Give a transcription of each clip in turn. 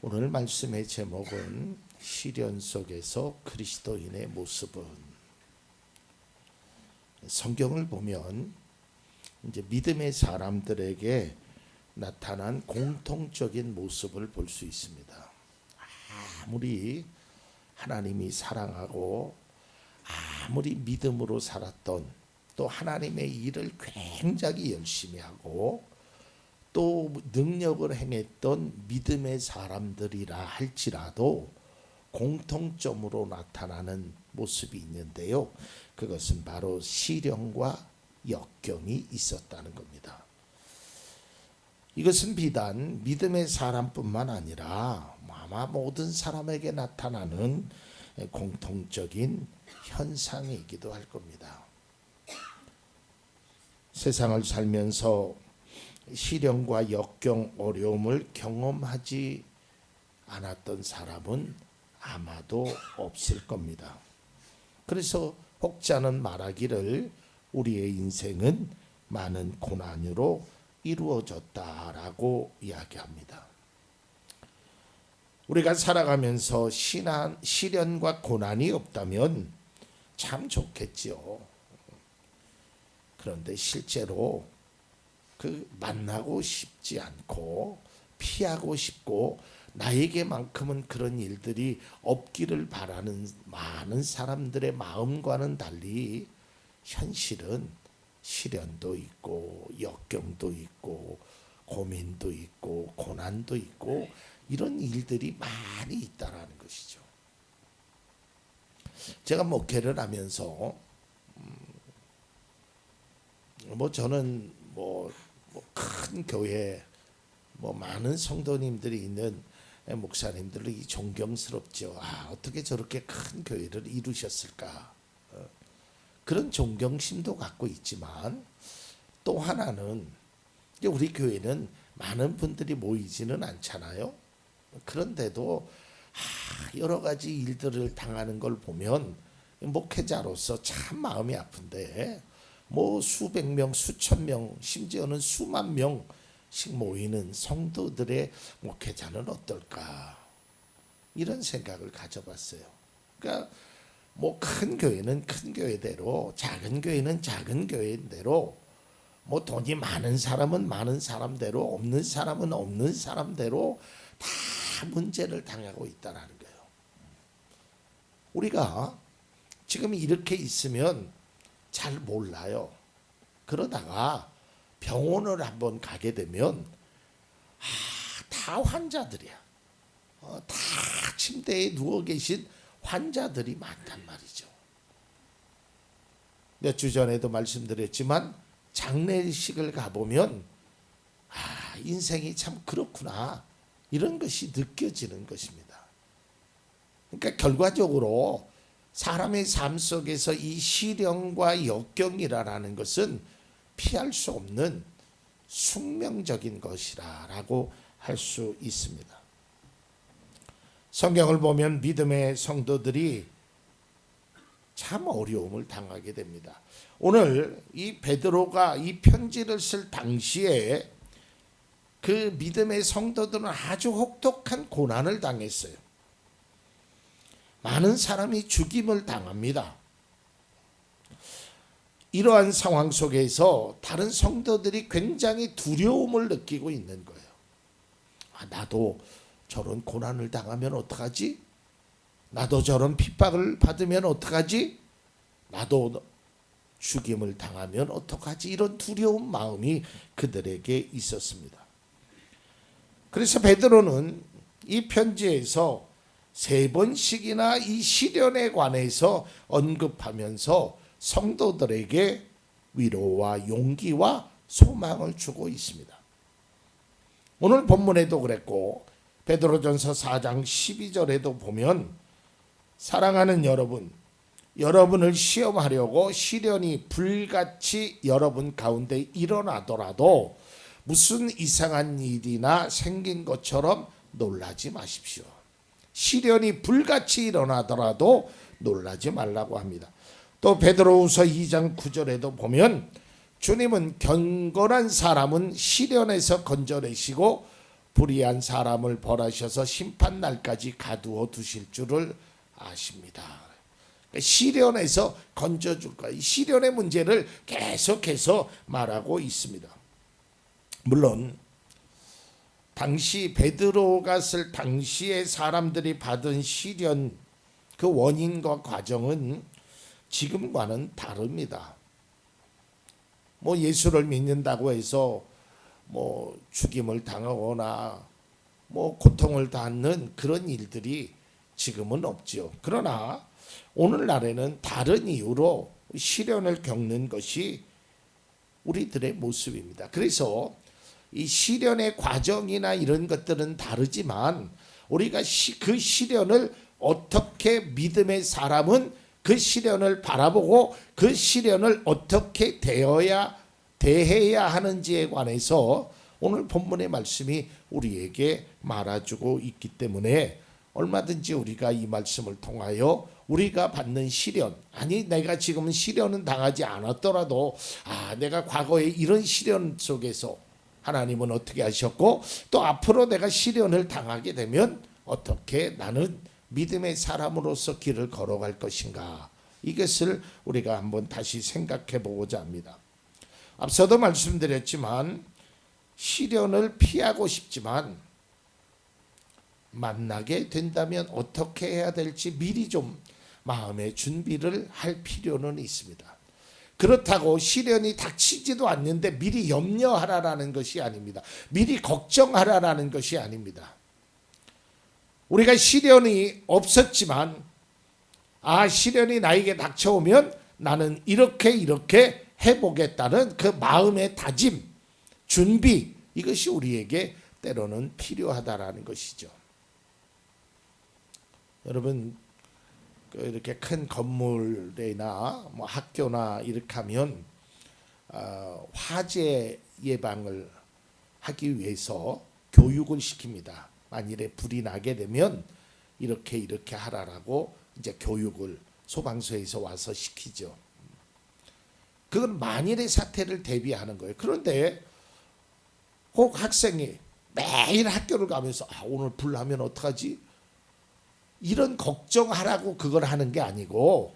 오늘 말씀의 제목은 시련 속에서 그리스도인의 모습은. 성경을 보면 이제 믿음의 사람들에게 나타난 공통적인 모습을 볼 수 있습니다. 아무리 하나님이 사랑하고 아무리 믿음으로 살았던, 또 하나님의 일을 굉장히 열심히 하고 또 능력을 행했던 믿음의 사람들이라 할지라도 공통점으로 나타나는 모습이 있는데요. 그것은 바로 시련과 역경이 있었다는 겁니다. 이것은 비단 믿음의 사람뿐만 아니라 아마 모든 사람에게 나타나는 공통적인 현상이기도 할 겁니다. 세상을 살면서 시련과 역경, 어려움을 경험하지 않았던 사람은 아마도 없을 겁니다. 그래서 혹자는 말하기를 우리의 인생은 많은 고난으로 이루어졌다라고 이야기합니다. 우리가 살아가면서 시련과 고난이 없다면 참 좋겠지요. 그런데 실제로 만나고 싶지 않고 피하고 싶고 나에게만큼은 그런 일들이 없기를 바라는 많은 사람들의 마음과는 달리 현실은 시련도 있고 역경도 있고 고민도 있고 고난도 있고 이런 일들이 많이 있다라는 것이죠. 제가 목회를 하면서 저는 큰 교회 많은 성도님들이 있는 목사님들이 존경스럽죠. 어떻게 저렇게 큰 교회를 이루셨을까? 그런 존경심도 갖고 있지만 또 하나는 우리 교회는 많은 분들이 모이지는 않잖아요. 그런데도 여러 가지 일들을 당하는 걸 보면 목회자로서 참 마음이 아픈데 수백 명, 수천 명, 심지어는 수만 명씩 모이는 성도들의 목회자는 어떨까? 이런 생각을 가져봤어요. 그러니까 큰 교회는 큰 교회대로, 작은 교회는 작은 교회대로, 돈이 많은 사람은 많은 사람대로, 없는 사람은 없는 사람대로 다 문제를 당하고 있다는 거예요. 우리가 지금 이렇게 있으면 잘 몰라요. 그러다가 병원을 한번 가게 되면 다 환자들이야. 다 침대에 누워 계신 환자들이 많단 말이죠. 몇 주 전에도 말씀드렸지만 장례식을 가보면 인생이 참 그렇구나 이런 것이 느껴지는 것입니다. 그러니까 결과적으로 사람의 삶 속에서 이 시련과 역경이라는 것은 피할 수 없는 숙명적인 것이라고 할 수 있습니다. 성경을 보면 믿음의 성도들이 참 어려움을 당하게 됩니다. 오늘 이 베드로가 이 편지를 쓸 당시에 그 믿음의 성도들은 아주 혹독한 고난을 당했어요. 많은 사람이 죽임을 당합니다. 이러한 상황 속에서 다른 성도들이 굉장히 두려움을 느끼고 있는 거예요. 나도 저런 고난을 당하면 어떡하지? 나도 저런 핍박을 받으면 어떡하지? 나도 죽임을 당하면 어떡하지? 이런 두려운 마음이 그들에게 있었습니다. 그래서 베드로는 이 편지에서 3번씩이나 이 시련에 관해서 언급하면서 성도들에게 위로와 용기와 소망을 주고 있습니다. 오늘 본문에도 그랬고 베드로전서 4장 12절에도 보면 사랑하는 여러분, 여러분을 시험하려고 시련이 불같이 여러분 가운데 일어나더라도 무슨 이상한 일이나 생긴 것처럼 놀라지 마십시오. 시련이 불같이 일어나더라도 놀라지 말라고 합니다. 또 베드로후서 2장 9절에도 보면 주님은 경건한 사람은 시련에서 건져내시고 불의한 사람을 벌하셔서 심판날까지 가두어 두실 줄을 아십니다. 시련에서 건져줄 거예요. 시련의 문제를 계속해서 말하고 있습니다. 물론 당시 베드로가 쓸 당시의 사람들이 받은 시련 그 원인과 과정은 지금과는 다릅니다. 뭐 예수를 믿는다고 해서 뭐 죽임을 당하거나 뭐 고통을 받는 그런 일들이 지금은 없지요. 그러나 오늘날에는 다른 이유로 시련을 겪는 것이 우리들의 모습입니다. 그래서 이 시련의 과정이나 이런 것들은 다르지만 우리가 그 시련을 어떻게 믿음의 사람은 그 시련을 바라보고 그 시련을 어떻게 대해야 하는지에 관해서 오늘 본문의 말씀이 우리에게 말해주고 있기 때문에 얼마든지 우리가 이 말씀을 통하여 우리가 받는 시련, 아니 내가 지금은 시련은 당하지 않았더라도 내가 과거에 이런 시련 속에서 하나님은 어떻게 하셨고 또 앞으로 내가 시련을 당하게 되면 어떻게 나는 믿음의 사람으로서 길을 걸어갈 것인가, 이것을 우리가 한번 다시 생각해 보고자 합니다. 앞서도 말씀드렸지만 시련을 피하고 싶지만 만나게 된다면 어떻게 해야 될지 미리 좀 마음의 준비를 할 필요는 있습니다. 그렇다고 시련이 닥치지도 않는데 미리 염려하라라는 것이 아닙니다. 미리 걱정하라라는 것이 아닙니다. 우리가 시련이 없었지만 시련이 나에게 닥쳐오면 나는 이렇게 해보겠다는 그 마음의 다짐, 준비, 이것이 우리에게 때로는 필요하다라는 것이죠. 여러분 이렇게 큰 건물이나 뭐 학교나 이렇게 하면 화재 예방을 하기 위해서 교육을 시킵니다. 만일에 불이 나게 되면 이렇게 하라라고 이제 교육을 소방서에서 와서 시키죠. 그건 만일의 사태를 대비하는 거예요. 그런데 혹 학생이 매일 학교를 가면서 오늘 불 나면 어떡하지? 이런 걱정하라고 그걸 하는 게 아니고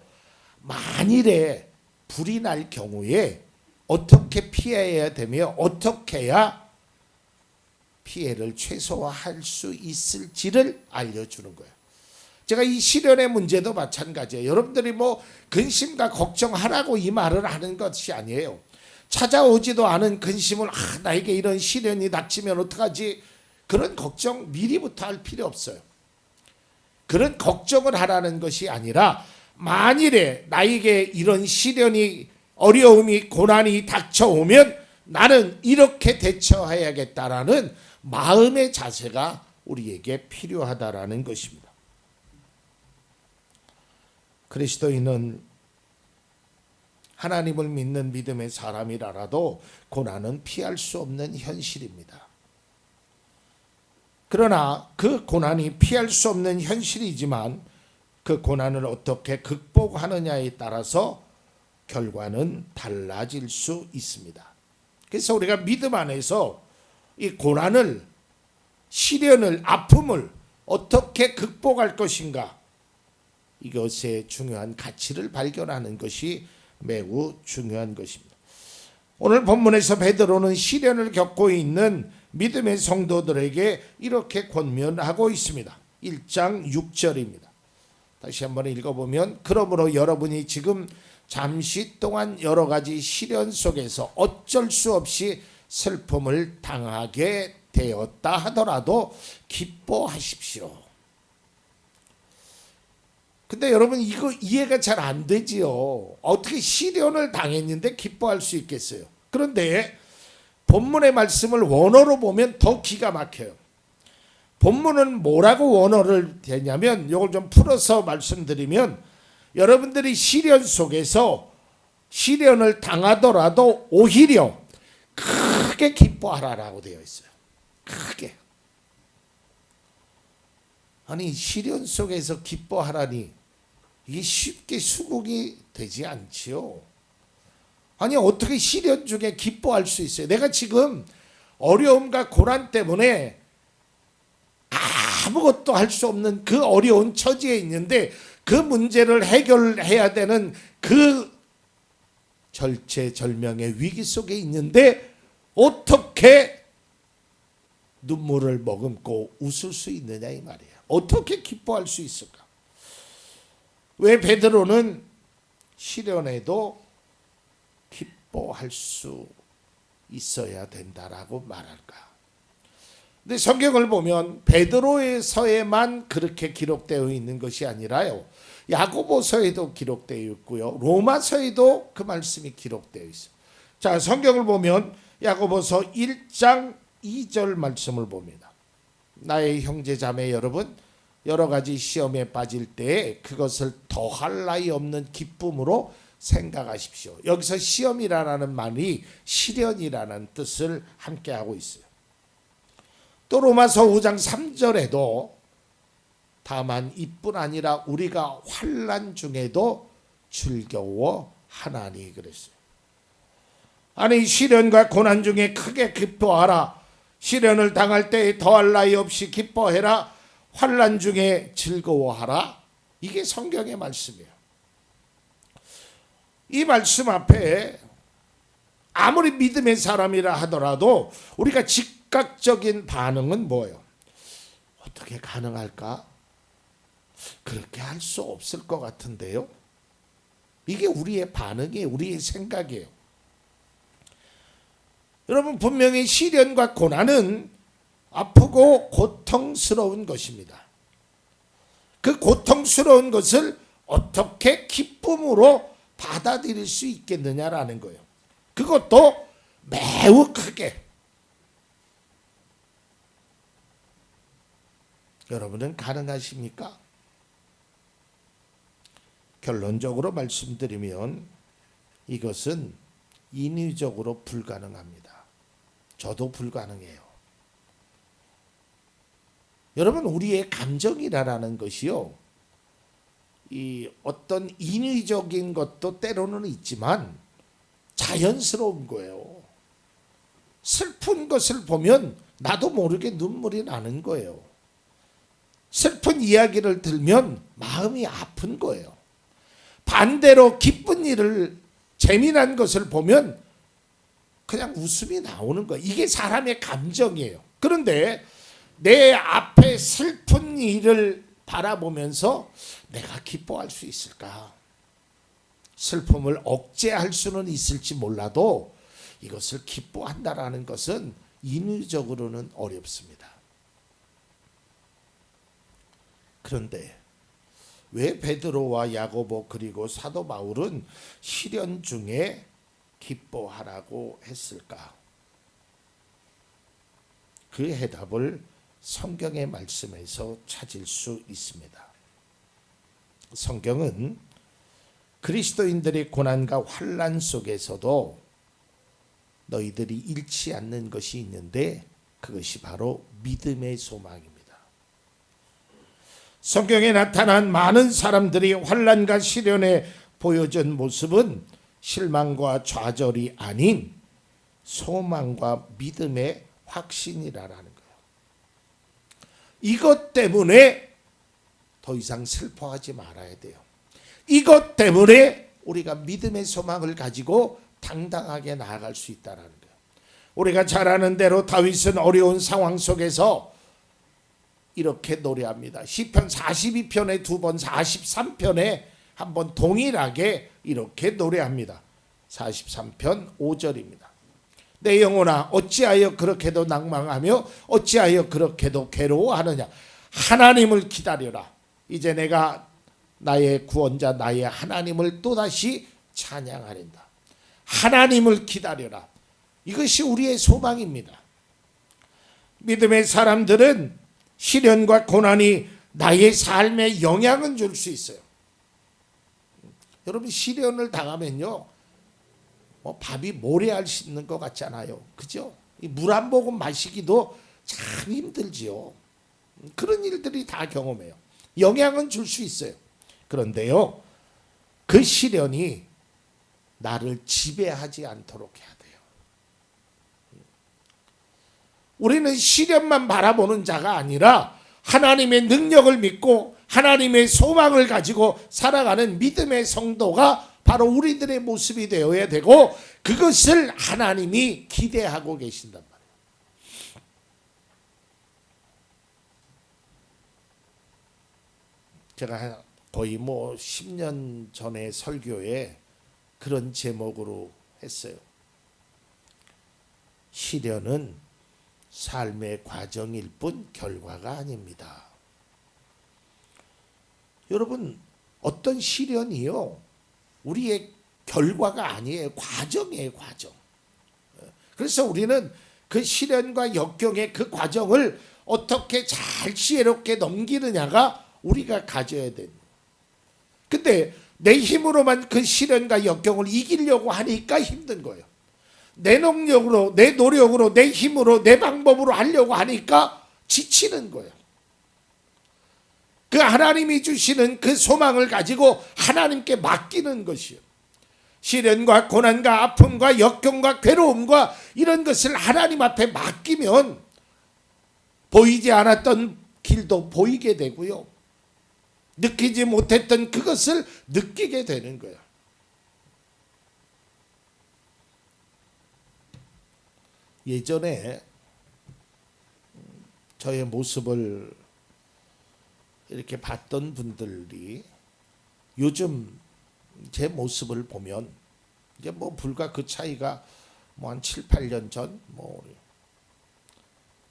만일에 불이 날 경우에 어떻게 피해야 되며 어떻게 해야 피해를 최소화할 수 있을지를 알려주는 거예요. 제가 이 시련의 문제도 마찬가지예요. 여러분들이 뭐 근심과 걱정하라고 이 말을 하는 것이 아니에요. 찾아오지도 않은 근심을 나에게 이런 시련이 닥치면 어떡하지? 그런 걱정 미리부터 할 필요 없어요. 그런 걱정을 하라는 것이 아니라 만일에 나에게 이런 시련이 어려움이 고난이 닥쳐오면 나는 이렇게 대처해야겠다라는 마음의 자세가 우리에게 필요하다라는 것입니다. 그리스도인은 하나님을 믿는 믿음의 사람이라도 고난은 피할 수 없는 현실입니다. 그러나 그 고난이 피할 수 없는 현실이지만 그 고난을 어떻게 극복하느냐에 따라서 결과는 달라질 수 있습니다. 그래서 우리가 믿음 안에서 이 고난을, 시련을, 아픔을 어떻게 극복할 것인가, 이것의 중요한 가치를 발견하는 것이 매우 중요한 것입니다. 오늘 본문에서 베드로는 시련을 겪고 있는 믿음의 성도들에게 이렇게 권면하고 있습니다. 1장 6절입니다. 다시 한번 읽어보면, 그러므로 여러분이 지금 잠시 동안 여러 가지 시련 속에서 어쩔 수 없이 슬픔을 당하게 되었다 하더라도 기뻐하십시오. 근데 여러분 이거 이해가 잘 안 되지요. 어떻게 시련을 당했는데 기뻐할 수 있겠어요? 그런데 본문의 말씀을 원어로 보면 더 기가 막혀요. 본문은 뭐라고 원어를 되냐면, 이걸 좀 풀어서 말씀드리면, 여러분들이 시련 속에서 시련을 당하더라도 오히려 크게 기뻐하라라고 되어 있어요. 크게. 아니 시련 속에서 기뻐하라니 이게 쉽게 수긍이 되지 않지요. 아니 어떻게 시련 중에 기뻐할 수 있어요? 내가 지금 어려움과 고난 때문에 아무것도 할 수 없는 그 어려운 처지에 있는데 그 문제를 해결해야 되는 그 절체절명의 위기 속에 있는데 어떻게 눈물을 머금고 웃을 수 있느냐 이 말이에요. 어떻게 기뻐할 수 있을까? 왜 베드로는 시련에도 기뻐할 수 있어야 된다라고 말할까? 근데 성경을 보면 베드로에서에만 그렇게 기록되어 있는 것이 아니라요. 야고보서에도 기록되어 있고요. 로마서에도 그 말씀이 기록되어 있어요. 자, 성경을 보면 야고보서 1장 2절 말씀을 봅니다. 나의 형제 자매 여러분, 여러 가지 시험에 빠질 때 그것을 더할 나위 없는 기쁨으로 생각하십시오. 여기서 시험이라는 말이 시련이라는 뜻을 함께 하고 있어요. 또 로마서 5장 3절에도 다만 이뿐 아니라 우리가 환난 중에도 즐거워하나니 그랬어요. 아니 시련과 고난 중에 크게 기뻐하라. 시련을 당할 때 더할 나위 없이 기뻐해라. 환난 중에 즐거워하라. 이게 성경의 말씀이에요. 이 말씀 앞에 아무리 믿음의 사람이라 하더라도 우리가 즉각적인 반응은 뭐예요? 어떻게 가능할까? 그렇게 할 수 없을 것 같은데요. 이게 우리의 반응이에요. 우리의 생각이에요. 여러분 분명히 시련과 고난은 아프고 고통스러운 것입니다. 그 고통스러운 것을 어떻게 기쁨으로 받아들일 수 있겠느냐라는 거예요. 그것도 매우 크게. 여러분은 가능하십니까? 결론적으로 말씀드리면 이것은 인위적으로 불가능합니다. 저도 불가능해요. 여러분 우리의 감정이라는 것이요, 이 어떤 인위적인 것도 때로는 있지만 자연스러운 거예요. 슬픈 것을 보면 나도 모르게 눈물이 나는 거예요. 슬픈 이야기를 들으면 마음이 아픈 거예요. 반대로 기쁜 일을, 재미난 것을 보면 그냥 웃음이 나오는 거예요. 이게 사람의 감정이에요. 그런데 내 앞에 슬픈 일을 바라보면서 내가 기뻐할 수 있을까? 슬픔을 억제할 수는 있을지 몰라도 이것을 기뻐한다라는 것은 인위적으로는 어렵습니다. 그런데 왜 베드로와 야고보 그리고 사도 바울은 시련 중에 기뻐하라고 했을까? 그 해답을 성경의 말씀에서 찾을 수 있습니다. 성경은 그리스도인들의 고난과 환난 속에서도 너희들이 잃지 않는 것이 있는데 그것이 바로 믿음의 소망입니다. 성경에 나타난 많은 사람들이 환난과 시련에 보여준 모습은 실망과 좌절이 아닌 소망과 믿음의 확신이라는 거예요. 이것 때문에 더 이상 슬퍼하지 말아야 돼요. 이것 때문에 우리가 믿음의 소망을 가지고 당당하게 나아갈 수 있다는 거예요. 우리가 잘 아는 대로 다윗은 어려운 상황 속에서 이렇게 노래합니다. 시편 42편에 두 번, 43편에 한 번 동일하게 이렇게 노래합니다. 43편 5절입니다. 내 영혼아 어찌하여 그렇게도 낭망하며 어찌하여 그렇게도 괴로워하느냐. 하나님을 기다려라. 이제 내가 나의 구원자 나의 하나님을 또다시 찬양하린다. 하나님을 기다려라. 이것이 우리의 소망입니다. 믿음의 사람들은 시련과 고난이 나의 삶에 영향을 줄 수 있어요. 여러분 시련을 당하면요, 밥이 모래알 씹는 것 같잖아요. 그죠? 물 한 모금 마시기도 참 힘들지요. 그런 일들이 다 경험해요. 영향은 줄 수 있어요. 그런데요, 그 시련이 나를 지배하지 않도록 해야 돼요. 우리는 시련만 바라보는 자가 아니라 하나님의 능력을 믿고 하나님의 소망을 가지고 살아가는 믿음의 성도가 바로 우리들의 모습이 되어야 되고, 그것을 하나님이 기대하고 계신단 말이에요. 제가 거의 10년 전에 설교에 그런 제목으로 했어요. 시련은 삶의 과정일 뿐 결과가 아닙니다. 여러분, 어떤 시련이요, 우리의 결과가 아니에요. 과정이에요, 과정. 그래서 우리는 그 시련과 역경의 그 과정을 어떻게 잘 지혜롭게 넘기느냐가 우리가 가져야 됩니다. 근데 내 힘으로만 그 시련과 역경을 이기려고 하니까 힘든 거예요. 내 능력으로, 내 노력으로, 내 힘으로, 내 방법으로 하려고 하니까 지치는 거예요. 그 하나님이 주시는 그 소망을 가지고 하나님께 맡기는 것이요. 시련과 고난과 아픔과 역경과 괴로움과 이런 것을 하나님 앞에 맡기면 보이지 않았던 길도 보이게 되고요. 느끼지 못했던 그것을 느끼게 되는 거예요. 예전에 저의 모습을 이렇게 봤던 분들이 요즘 제 모습을 보면 이제 불과 그 차이가 한 7, 8년 전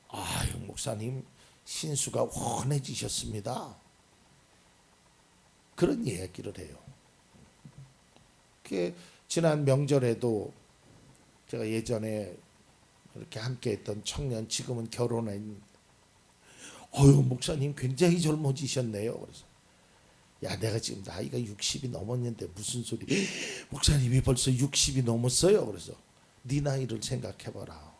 아유, 목사님 신수가 훤해지셨습니다. 그런 얘기를 해요. 지난 명절에도 제가 예전에 이렇게 함께 했던 청년, 지금은 결혼한, 목사님 굉장히 젊어지셨네요. 그래서 야, 내가 지금 나이가 60이 넘었는데 무슨 소리, 목사님이 벌써 60이 넘었어요. 그래서 네 나이를 생각해봐라.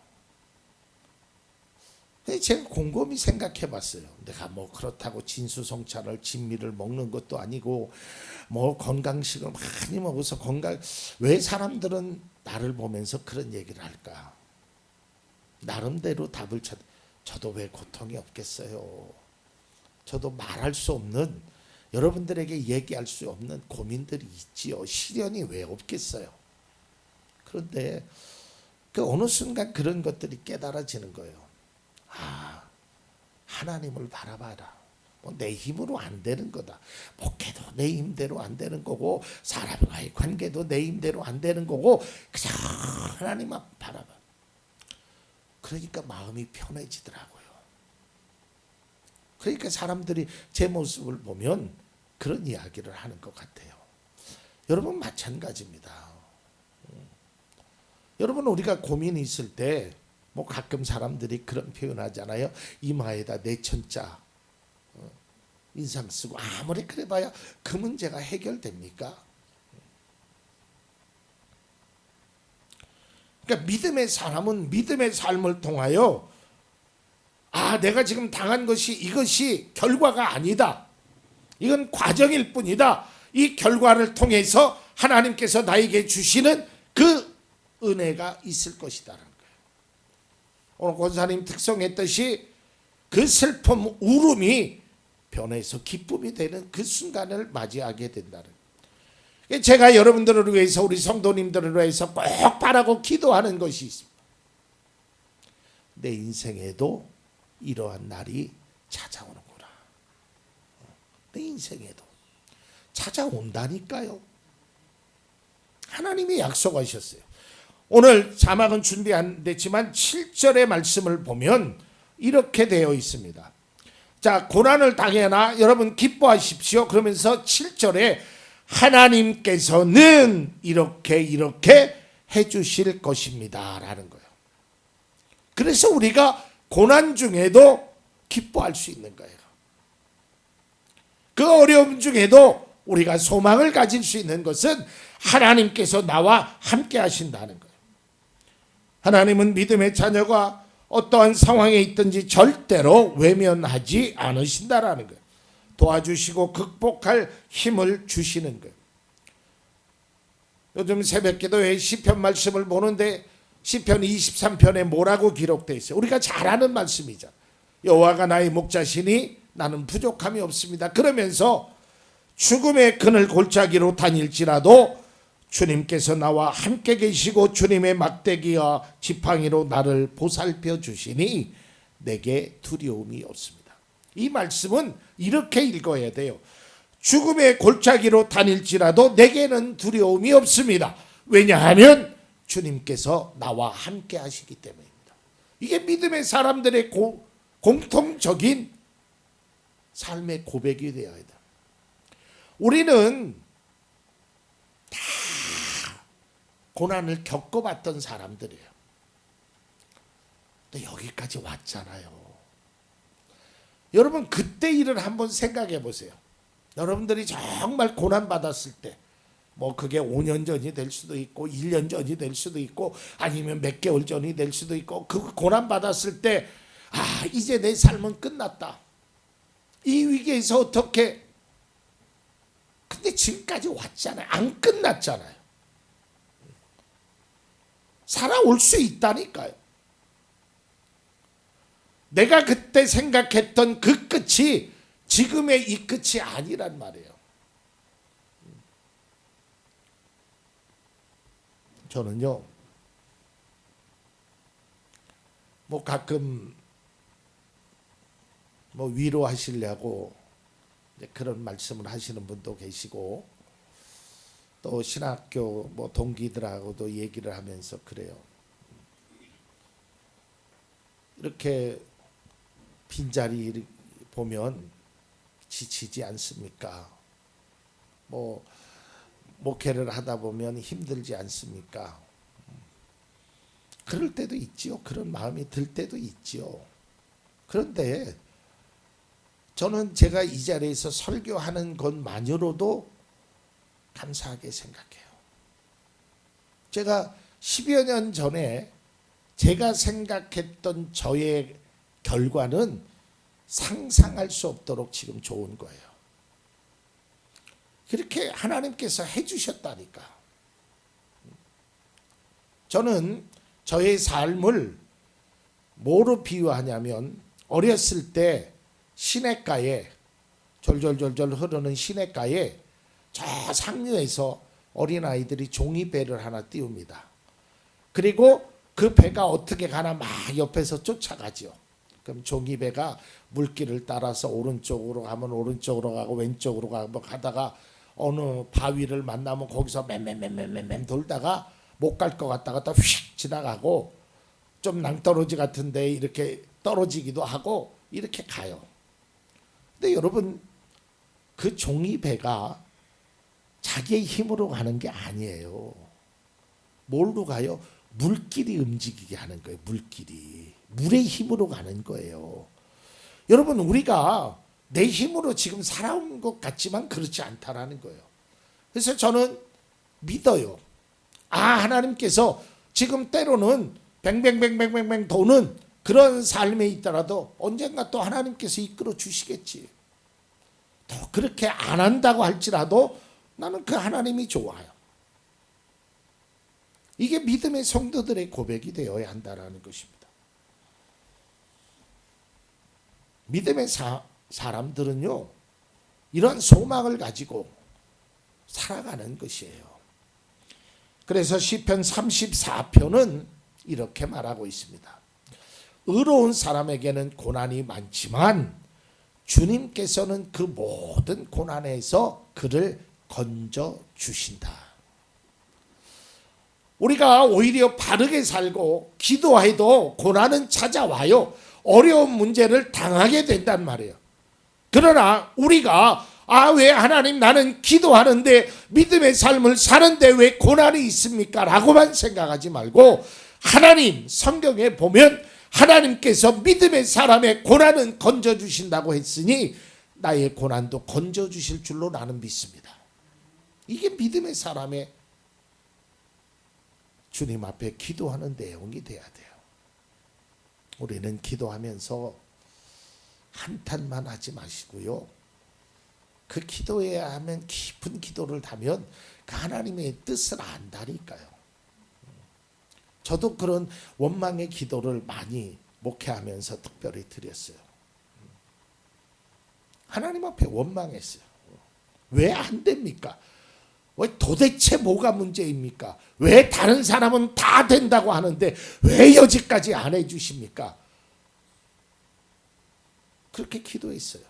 제가 곰곰이 생각해봤어요. 내가 그렇다고 진수성찬을 진미를 먹는 것도 아니고 건강식을 많이 먹어서 왜 사람들은 나를 보면서 그런 얘기를 할까? 나름대로 답을 저도 왜 고통이 없겠어요? 저도 말할 수 없는, 여러분들에게 얘기할 수 없는 고민들이 있지요. 시련이 왜 없겠어요? 그런데 어느 순간 그런 것들이 깨달아지는 거예요. 하나님을 바라봐라. 내 힘으로 안 되는 거다. 목회도 내 힘대로 안 되는 거고, 사람과의 관계도 내 힘대로 안 되는 거고, 그냥 하나님만 바라봐. 그러니까 마음이 편해지더라고요. 그러니까 사람들이 제 모습을 보면 그런 이야기를 하는 것 같아요. 여러분 마찬가지입니다. 여러분, 우리가 고민이 있을 때 가끔 사람들이 그런 표현하잖아요. 이마에다 내천자 인상 쓰고, 아무리 그래봐야 그 문제가 해결됩니까? 그러니까 믿음의 사람은 믿음의 삶을 통하여 내가 지금 당한 이것이 결과가 아니다. 이건 과정일 뿐이다. 이 결과를 통해서 하나님께서 나에게 주시는 그 은혜가 있을 것이다. 오늘 권사님 특성했듯이 그 슬픔, 울음이 변해서 기쁨이 되는 그 순간을 맞이하게 된다는 거예요. 제가 여러분들을 위해서, 우리 성도님들을 위해서 꼭 바라고 기도하는 것이 있습니다. 내 인생에도 이러한 날이 찾아오는구나. 내 인생에도 찾아온다니까요. 하나님이 약속하셨어요. 오늘 자막은 준비 안 됐지만 7절의 말씀을 보면 이렇게 되어 있습니다. 자, 고난을 당해나 여러분 기뻐하십시오. 그러면서 7절에 하나님께서는 이렇게 해주실 것입니다 라는 거예요. 그래서 우리가 고난 중에도 기뻐할 수 있는 거예요. 그 어려움 중에도 우리가 소망을 가질 수 있는 것은 하나님께서 나와 함께 하신다는 거예요. 하나님은 믿음의 자녀가 어떠한 상황에 있든지 절대로 외면하지 않으신다라는 거예요. 도와주시고 극복할 힘을 주시는 거예요. 요즘 새벽기도에 시편 말씀을 보는데 시편 23편에 뭐라고 기록되어 있어요? 우리가 잘 아는 말씀이죠. 여호와가 나의 목자시니 나는 부족함이 없습니다. 그러면서 죽음의 그늘 골짜기로 다닐지라도 주님께서 나와 함께 계시고 주님의 막대기와 지팡이로 나를 보살펴 주시니 내게 두려움이 없습니다. 이 말씀은 이렇게 읽어야 돼요. 죽음의 골짜기로 다닐지라도 내게는 두려움이 없습니다. 왜냐하면 주님께서 나와 함께 하시기 때문입니다. 이게 믿음의 사람들의 공통적인 삶의 고백이 되어야 돼요. 우리는 다 고난을 겪어봤던 사람들이에요. 또 여기까지 왔잖아요. 여러분 그때 일을 한번 생각해 보세요. 여러분들이 정말 고난 받았을 때, 뭐 그게 5년 전이 될 수도 있고 1년 전이 될 수도 있고 아니면 몇 개월 전이 될 수도 있고, 그 고난 받았을 때 이제 내 삶은 끝났다. 이 위기에서 어떻게, 근데 지금까지 왔잖아요. 안 끝났잖아요. 살아올 수 있다니까요. 내가 그때 생각했던 그 끝이 지금의 이 끝이 아니란 말이에요. 저는요, 뭐 가끔 뭐 위로하시려고 그런 말씀을 하시는 분도 계시고, 또 신학교 뭐 동기들하고도 얘기를 하면서 그래요. 이렇게 빈자리 보면 지치지 않습니까? 뭐 목회를 하다 보면 힘들지 않습니까? 그럴 때도 있지요. 그런 마음이 들 때도 있지요. 그런데 저는 제가 이 자리에서 설교하는 것만으로도 감사하게 생각해요. 제가 10여 년 전에 제가 생각했던 저의 결과는 상상할 수 없도록 지금 좋은 거예요. 그렇게 하나님께서 해주셨다니까. 저는 저의 삶을 뭐로 비유하냐면, 어렸을 때 시냇가에, 졸졸졸졸 흐르는 시냇가에 저 상류에서 어린아이들이 종이배를 하나 띄웁니다. 그리고 그 배가 어떻게 가나 막 옆에서 쫓아가죠. 그럼 종이배가 물길을 따라서 오른쪽으로 가면 오른쪽으로 가고 왼쪽으로 가고 가다가 어느 바위를 만나면 거기서 맴 돌다가 못 갈 것 같다가 또 휙 지나가고, 좀 낭떠러지 같은데 이렇게 떨어지기도 하고 이렇게 가요. 근데 여러분, 그 종이배가 자기의 힘으로 가는 게 아니에요. 뭘로 가요? 물길이 움직이게 하는 거예요. 물길이. 물의 힘으로 가는 거예요. 여러분, 우리가 내 힘으로 지금 살아온 것 같지만 그렇지 않다라는 거예요. 그래서 저는 믿어요. 하나님께서 지금 때로는 뱅뱅뱅뱅뱅뱅 도는 그런 삶에 있더라도 언젠가 또 하나님께서 이끌어 주시겠지. 또 그렇게 안 한다고 할지라도 나는 그 하나님이 좋아요. 이게 믿음의 성도들의 고백이 되어야 한다는 것입니다. 믿음의 사람들은요, 이런 소망을 가지고 살아가는 것이에요. 그래서 시편 34편은 이렇게 말하고 있습니다. 의로운 사람에게는 고난이 많지만 주님께서는 그 모든 고난에서 그를 건져 주신다. 우리가 오히려 바르게 살고 기도해도 고난은 찾아와요. 어려운 문제를 당하게 된단 말이에요. 그러나 우리가 왜 하나님, 나는 기도하는데 믿음의 삶을 사는데 왜 고난이 있습니까? 라고만 생각하지 말고, 하나님, 성경에 보면 하나님께서 믿음의 사람의 고난은 건져주신다고 했으니 나의 고난도 건져주실 줄로 나는 믿습니다. 이게 믿음의 사람의 주님 앞에 기도하는 내용이 돼야 돼요. 우리는 기도하면서 한탄만 하지 마시고요, 그 기도해야 하면 깊은 기도를 하면 그 하나님의 뜻을 안다니까요. 저도 그런 원망의 기도를 많이 목회하면서 특별히 드렸어요. 하나님 앞에 원망했어요. 왜 안 됩니까? 왜 도대체 뭐가 문제입니까? 왜 다른 사람은 다 된다고 하는데 왜 여지까지 안 해주십니까? 그렇게 기도했어요.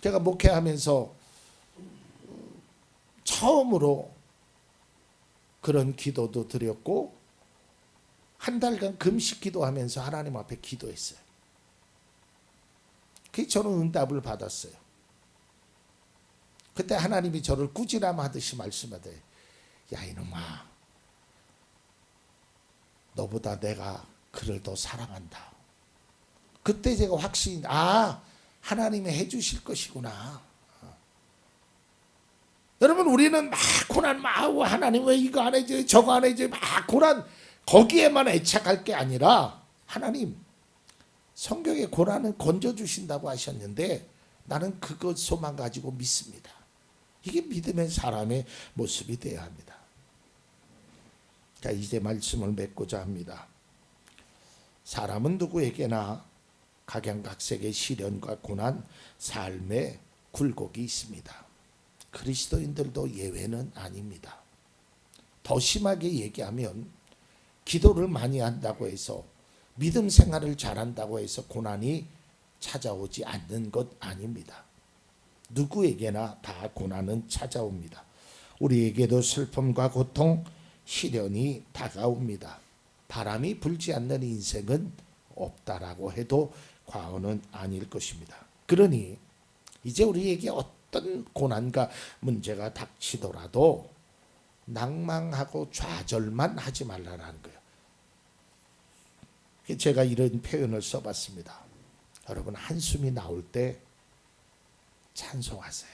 제가 목회하면서 처음으로 그런 기도도 드렸고 한 달간 금식 기도하면서 하나님 앞에 기도했어요. 그게 저는 응답을 받았어요. 그때 하나님이 저를 꾸지람하듯이 말씀하되, 야 이놈아, 너보다 내가 그를 더 사랑한다. 그때 제가 확신, 하나님이 해주실 것이구나. 여러분, 우리는 막 고난 막 하고, 하나님 왜 이거 안 해줘, 저거 안 해줘, 막 고난 거기에만 애착할 게 아니라, 하나님 성경에 고난은 건져주신다고 하셨는데 나는 그것만 가지고 믿습니다. 이게 믿음의 사람의 모습이 되어야 합니다. 자, 이제 말씀을 맺고자 합니다. 사람은 누구에게나 각양각색의 시련과 고난, 삶의 굴곡이 있습니다. 그리스도인들도 예외는 아닙니다. 더 심하게 얘기하면 기도를 많이 한다고 해서, 믿음 생활을 잘한다고 해서 고난이 찾아오지 않는 것 아닙니다. 누구에게나 다 고난은 찾아옵니다. 우리에게도 슬픔과 고통, 시련이 다가옵니다. 바람이 불지 않는 인생은 없다라고 해도 과언은 아닐 것입니다. 그러니 이제 우리에게 어떤 고난과 문제가 닥치더라도 낭망하고 좌절만 하지 말라는 거예요. 제가 이런 표현을 써봤습니다. 여러분, 한숨이 나올 때 찬송하세요.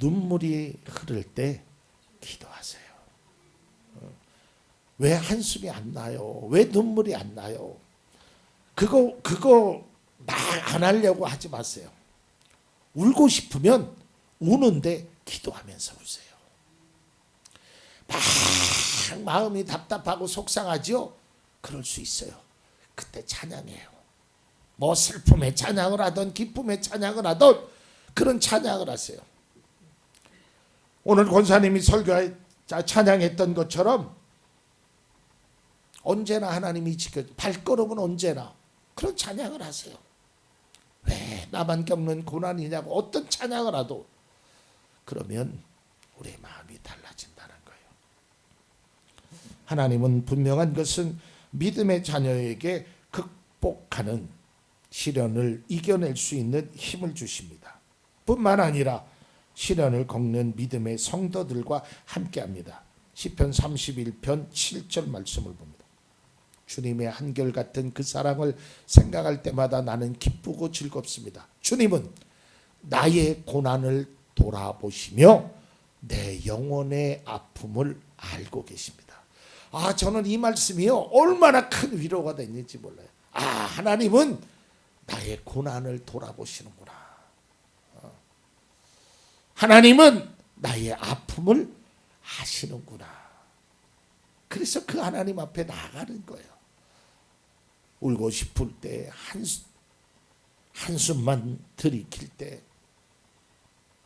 눈물이 흐를 때 기도하세요. 왜 한숨이 안 나요? 왜 눈물이 안 나요? 그거 안 하려고 하지 마세요. 울고 싶으면 우는데 기도하면서 우세요. 막 마음이 답답하고 속상하죠? 그럴 수 있어요. 그때 찬양해요. 뭐 슬픔의 찬양을 하던 기쁨의 찬양을 하던 그런 찬양을 하세요. 오늘 권사님이 찬양했던 것처럼 언제나 하나님이 발걸음은 언제나 그런 찬양을 하세요. 왜 나만 겪는 고난이냐고 어떤 찬양을 하도 그러면 우리의 마음이 달라진다는 거예요. 하나님은 분명한 것은 믿음의 자녀에게 극복하는 시련을 이겨낼 수 있는 힘을 주십니다. 뿐만 아니라 시련을 겪는 믿음의 성도들과 함께합니다. 시편 31편 7절 말씀을 봅니다. 주님의 한결같은 그 사랑을 생각할 때마다 나는 기쁘고 즐겁습니다. 주님은 나의 고난을 돌아보시며 내 영혼의 아픔을 알고 계십니다. 저는 이 말씀이요 얼마나 큰 위로가 됐는지 몰라요. 하나님은 나의 고난을 돌아보시는구나. 하나님은 나의 아픔을 아시는구나. 그래서 그 하나님 앞에 나가는 거예요. 울고 싶을 때 한숨만 들이킬 때,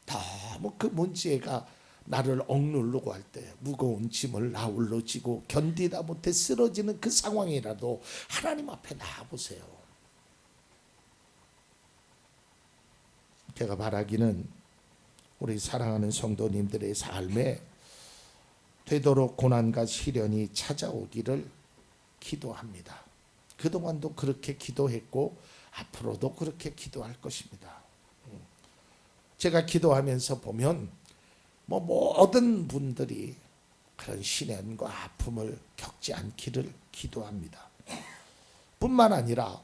너무 그 문제가 나를 억누르고 할 때, 무거운 짐을 나홀로 지고 견디다 못해 쓰러지는 그 상황이라도 하나님 앞에 나와보세요. 제가 바라기는 우리 사랑하는 성도님들의 삶에 되도록 고난과 시련이 찾아오기를 기도합니다. 그동안도 그렇게 기도했고 앞으로도 그렇게 기도할 것입니다. 제가 기도하면서 보면 모든 분들이 그런 시련과 아픔을 겪지 않기를 기도합니다. 뿐만 아니라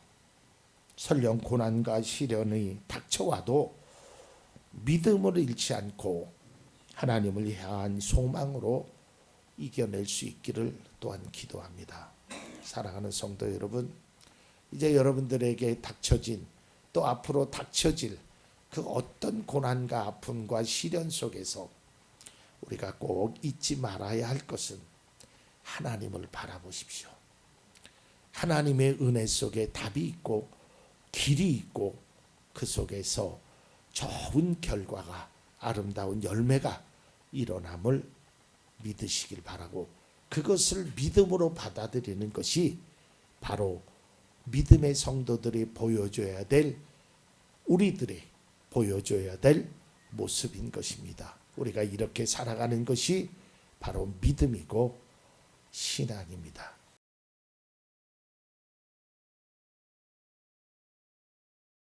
설령 고난과 시련이 닥쳐와도 믿음을 잃지 않고 하나님을 향한 소망으로 이겨낼 수 있기를 또한 기도합니다. 사랑하는 성도 여러분, 이제 여러분들에게 닥쳐진 또 앞으로 닥쳐질 그 어떤 고난과 아픔과 시련 속에서 우리가 꼭 잊지 말아야 할 것은 하나님을 바라보십시오. 하나님의 은혜 속에 답이 있고 길이 있고 그 속에서 좋은 결과가 아름다운 열매가 일어남을 믿으시길 바라고 그것을 믿음으로 받아들이는 것이 바로 믿음의 성도들이 보여줘야 될 우리들이 보여줘야 될 모습인 것입니다. 우리가 이렇게 살아가는 것이 바로 믿음이고 신앙입니다.